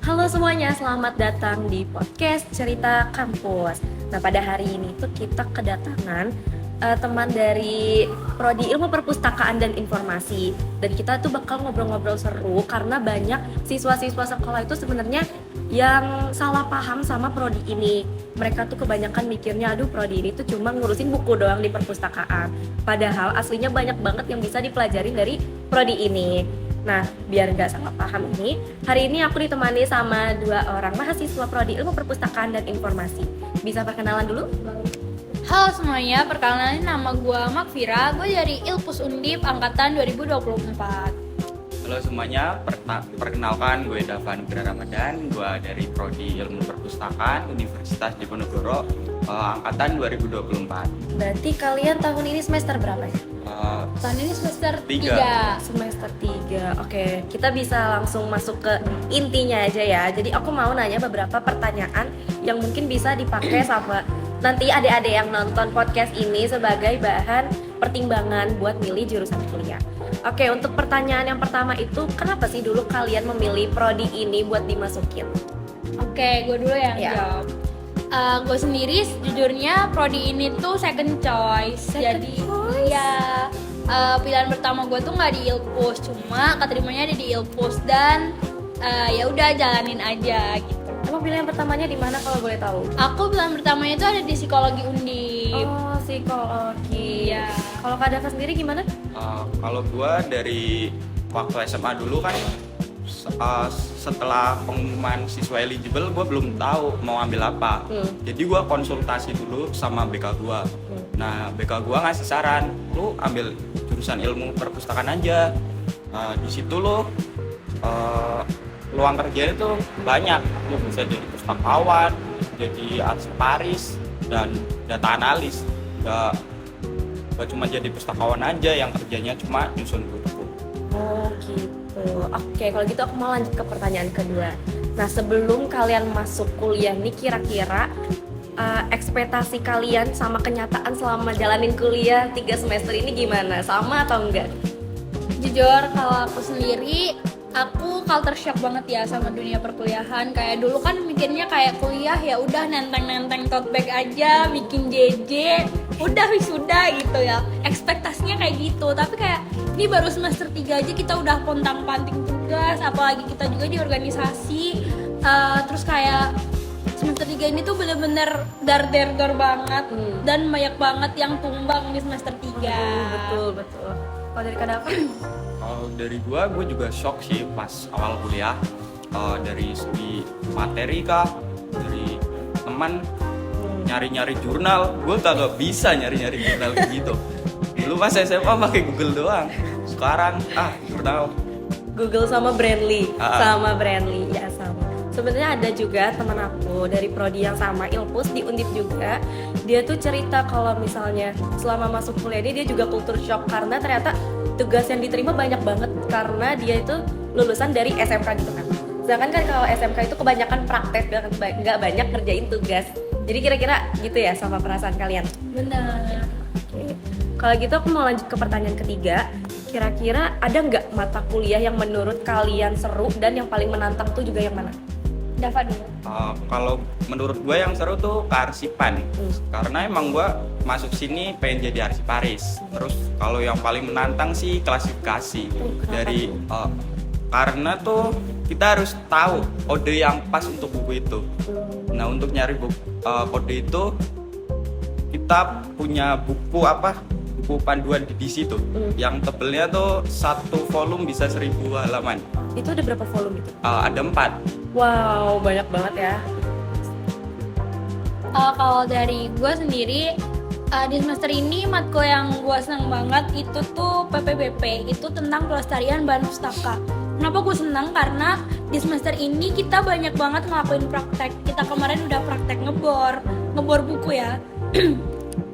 Halo semuanya, selamat datang di podcast Cerita Kampus. Nah, pada hari ini tuh kita kedatangan teman dari Prodi Ilmu Perpustakaan dan Informasi. Dan kita tuh bakal ngobrol-ngobrol seru karena banyak siswa-siswa sekolah itu sebenarnya yang salah paham sama prodi ini. Mereka tuh kebanyakan mikirnya, aduh prodi ini tuh cuma ngurusin buku doang di perpustakaan. Padahal aslinya banyak banget yang bisa dipelajarin dari prodi ini. Nah, biar nggak salah paham ini, hari ini aku ditemani sama dua orang mahasiswa Prodi Ilmu Perpustakaan dan Informasi. Bisa perkenalan dulu? Halo semuanya, perkenalkan nama gue Makfira, gue dari Ilpus Undip angkatan 2024. Halo semuanya, perkenalkan gue Davan Gra Ramadan, gue dari Prodi Ilmu Perpustakaan Universitas Diponegoro, angkatan 2024. Berarti kalian tahun ini semester berapa ya? Tahun ini semester 3. 3. Semester 3. Oke, kita bisa langsung masuk ke intinya aja ya. Jadi aku mau nanya beberapa pertanyaan yang mungkin bisa dipakai sama nanti adik-adik yang nonton podcast ini sebagai bahan pertimbangan buat milih jurusan kuliah. Oke, untuk pertanyaan yang pertama itu, kenapa sih dulu kalian memilih prodi ini buat dimasukin? Oke, gue dulu yang Ya. jawab. Gue sendiri jujurnya prodi ini tuh second choice. Second choice? Ya pilihan pertama gue tuh nggak di Ilpus, cuma keterimanya ada di Ilpus dan ya udah jalanin aja gitu. Emang pilihan pertamanya di mana kalau boleh tahu? Aku pilihan pertamanya itu ada di psikologi Undip. Oh, psikologi. Iya. Kalau Kak Dava sendiri gimana? Kalau gue dari waktu SMA dulu kan, setelah pengumuman siswa eligible, gue belum tahu mau ambil apa. Jadi gue konsultasi dulu sama BK gue. Nah, BK gue ngasih saran, lu ambil jurusan ilmu perpustakaan aja. Di situ lu peluang kerjanya tuh banyak. Lu bisa jadi pustakawan, jadi arsiparis, dan data analis. Gak cuma jadi pustakawan aja yang kerjanya cuma nyusun buku. Oh gitu. Oke, kalau gitu aku mau lanjut ke pertanyaan kedua. Nah, sebelum kalian masuk kuliah nih, kira-kira ekspektasi kalian sama kenyataan selama jalanin kuliah 3 semester ini gimana? Sama atau enggak? Jujur kalau aku sendiri, aku culture shock banget ya sama dunia perkuliahan. Kayak dulu kan mikirnya kayak kuliah ya udah nenteng-nenteng tote bag aja, bikin JJ, udah wisuda gitu ya. Ekspektasinya kayak gitu. Tapi kayak ini baru semester 3 aja kita udah pontang-panting tugas, apalagi kita juga di organisasi. Terus kayak semester 3 ini tuh bener-bener dar-der-dor banget dan banyak banget yang tumbang di semester 3. Betul. Kalau dari Kak Dava? Kalau dari gue juga shock sih pas awal kuliah. Dari segi materi kah, dari teman nyari-nyari jurnal, gue kagak bisa nyari-nyari jurnal gitu. Dulu pas SMA pakai Google doang. Sekarang jurnal. Google sama Brandly. Sama Brandly, ya sama. Sebenarnya ada juga teman aku dari prodi yang sama, Ilpus di Undip juga. Dia tuh cerita kalau misalnya selama masuk kuliah ini dia juga culture shock karena ternyata tugas yang diterima banyak banget karena dia itu lulusan dari SMK gitu kan. Sedangkan kan kalau SMK itu kebanyakan praktek dan nggak banyak ngerjain tugas. Jadi kira-kira gitu ya sama perasaan kalian? Bener. Oke. Kalau gitu aku mau lanjut ke pertanyaan ketiga. Kira-kira ada nggak mata kuliah yang menurut kalian seru dan yang paling menantang tuh juga yang mana? Dava dulu. Kalau menurut gue yang seru tuh kearsipan. Karena emang gue masuk sini pengen jadi arsiparis. Terus kalau yang paling menantang sih klasifikasi. Dari karena tuh kita harus tahu kode yang pas untuk buku itu. Nah, untuk nyari kode itu kita punya buku panduan di situ. Yang tebelnya tuh 1 volume bisa 1000 halaman. Itu ada berapa volume itu? Ada 4. Wow, banyak banget ya. Kalau dari gue sendiri, di semester ini matkul yang gue senang banget itu tuh PPBP, itu tentang pelestarian bahan pustaka. Kenapa gue senang? Karena di semester ini kita banyak banget ngelakuin praktek. Kita kemarin udah praktek ngebor buku ya.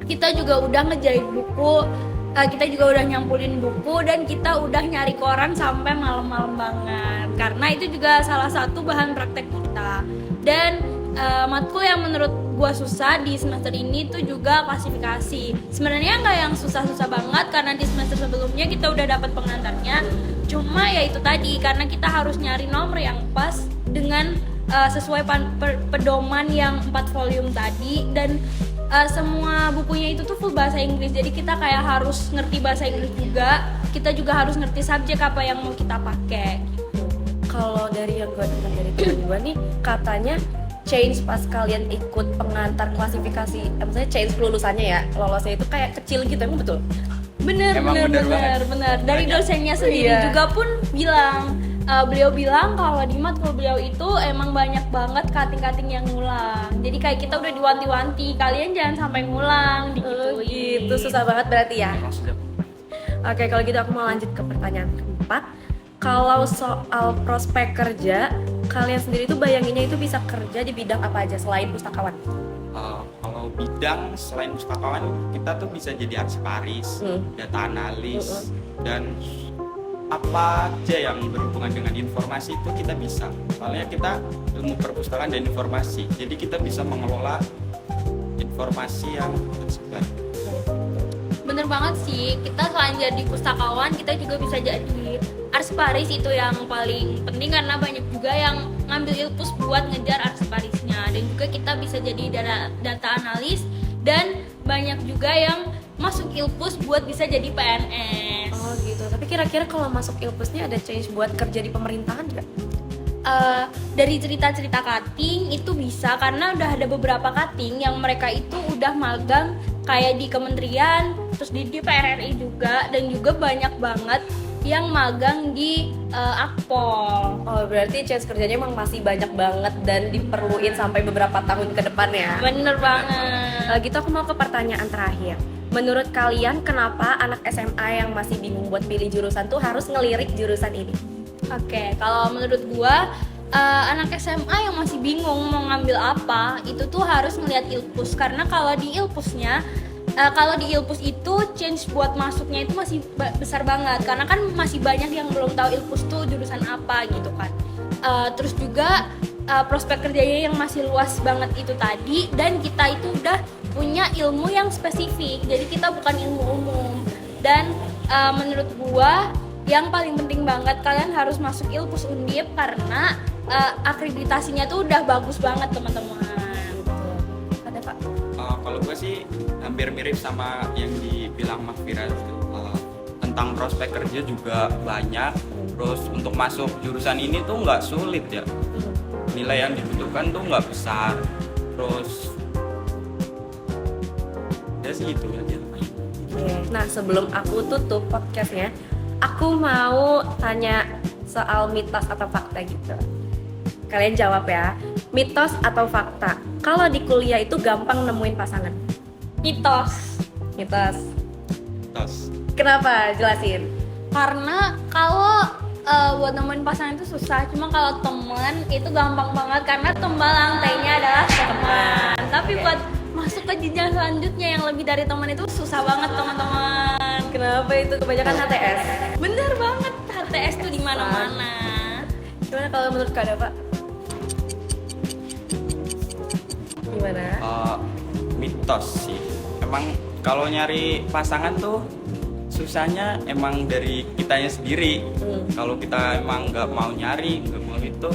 Kita juga udah ngejahit buku, kita juga udah nyampulin buku, dan kita udah nyari koran sampai malam-malam banget. Karena itu juga salah satu bahan praktek kita. Dan matkul yang menurut gue susah di semester ini tuh juga klasifikasi. Sebenarnya nggak yang susah-susah banget karena di semester sebelumnya kita udah dapat pengantarnya. Cuma ya itu tadi, karena kita harus nyari nomor yang pas dengan dengan sesuai pedoman yang 4 volume tadi, dan semua bukunya itu tuh full bahasa Inggris. Jadi kita kayak harus ngerti bahasa Inggris juga, kita juga harus ngerti subjek apa yang mau kita pakai. Kalau dari yang gue dengar dari temen gue nih, katanya change pas kalian ikut pengantar klasifikasi, maksudnya change kelulusannya ya, lolosnya itu kayak kecil gitu, emang betul? Bener. Dari Banyak. dosennya sendiri Iya. juga pun bilang, beliau bilang kalau di matkul beliau itu emang banyak banget kating-kating yang ngulang. Jadi kayak kita udah diwanti-wanti, kalian jangan sampai ngulang digituin. Gitu, susah banget berarti ya. Emang sudah. Oke, kalau gitu aku mau lanjut ke pertanyaan keempat. Kalau soal prospek kerja, kalian sendiri tuh bayanginnya itu bisa kerja di bidang apa aja selain pustakawan? Kalau bidang selain pustakawan, kita tuh bisa jadi arsiparis, data analis, dan apa aja yang berhubungan dengan informasi itu kita bisa. Soalnya kita ilmu perpustakaan dan informasi, jadi kita bisa mengelola informasi yang tersebar. Bener banget sih, kita selain jadi pustakawan, kita juga bisa jadi arsiparis. Itu yang paling penting karena banyak juga yang ngambil ilpus buat ngejar arsiparisnya. Dan juga kita bisa jadi data analis, dan banyak juga yang masuk ilpus buat bisa jadi PNS. Oh gitu, tapi kira-kira kalau masuk ilpusnya ada change buat kerja di pemerintahan nggak? Dari cerita-cerita cutting itu bisa, karena udah ada beberapa cutting yang mereka itu udah magang kayak di kementerian, terus di DPR RI juga, dan juga banyak banget yang magang di Akpol. Oh berarti chance kerjanya emang masih banyak banget dan diperluin sampai beberapa tahun ke depan ya? Bener banget. Gitu aku mau ke pertanyaan terakhir. Menurut kalian kenapa anak SMA yang masih bingung buat pilih jurusan tuh harus ngelirik jurusan ini? Oke, kalau menurut gua anak SMA yang masih bingung mau ngambil apa, itu tuh harus ngelihat ilpus. Karena kalau di ilpusnya, kalau di ilpus itu change buat masuknya itu masih besar banget. Karena kan masih banyak yang belum tahu ilpus tuh jurusan apa gitu kan. Terus juga prospek kerjanya yang masih luas banget itu tadi, dan kita itu udah punya ilmu yang spesifik. Jadi kita bukan ilmu umum. Dan menurut gua yang paling penting banget kalian harus masuk ilpus Undip, karena akreditasinya tuh udah bagus banget teman-teman. Ada Pak? Kalau gue sih hampir mirip sama yang dibilang Mas Fira itu. Tentang prospek kerja juga banyak. Terus untuk masuk jurusan ini tuh nggak sulit ya. Nilai yang dibutuhkan tuh nggak besar. Terus ya sih itu aja. Nah sebelum aku tutup podcastnya, aku mau tanya soal mitos atau fakta gitu. Kalian jawab ya, mitos atau fakta? Kalau di kuliah itu gampang nemuin pasangan? Mitos. Mitos. Terus Kenapa? Jelasin. Karena kalau buat nemuin pasangan itu susah, cuma kalau temen itu gampang banget karena tumbal lantainya adalah teman. Tapi buat masuk ke jenjang selanjutnya yang lebih dari teman itu susah banget teman-teman. Kenapa itu? Kebanyakan HTS. Bener banget, HTS tuh di mana-mana. Gimana kalau menurut Kak Dava? Gimana? mitos sih. Emang kalau nyari pasangan tuh susahnya emang dari kitanya sendiri. Kalau kita emang nggak mau nyari, nggak mau itu,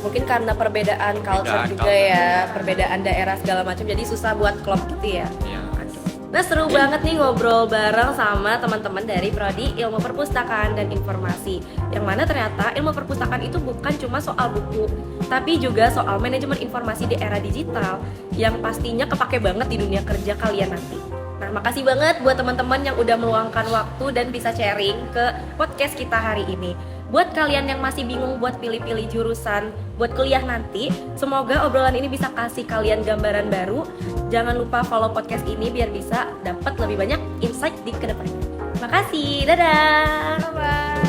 Mungkin karena perbedaan culture juga culture. ya, perbedaan daerah segala macam, jadi susah buat klop gitu ya. ya. Nah seru banget nih ngobrol bareng sama teman-teman dari Prodi Ilmu Perpustakaan dan Informasi. Yang mana ternyata ilmu perpustakaan itu bukan cuma soal buku, tapi juga soal manajemen informasi di era digital yang pastinya kepake banget di dunia kerja kalian nanti. Nah makasih banget buat teman-teman yang udah meluangkan waktu dan bisa sharing ke podcast kita hari ini. Buat kalian yang masih bingung buat pilih-pilih jurusan buat kuliah nanti, semoga obrolan ini bisa kasih kalian gambaran baru. Jangan lupa follow podcast ini biar bisa dapat lebih banyak insight di kedepannya. Makasih, dadah. Bye-bye.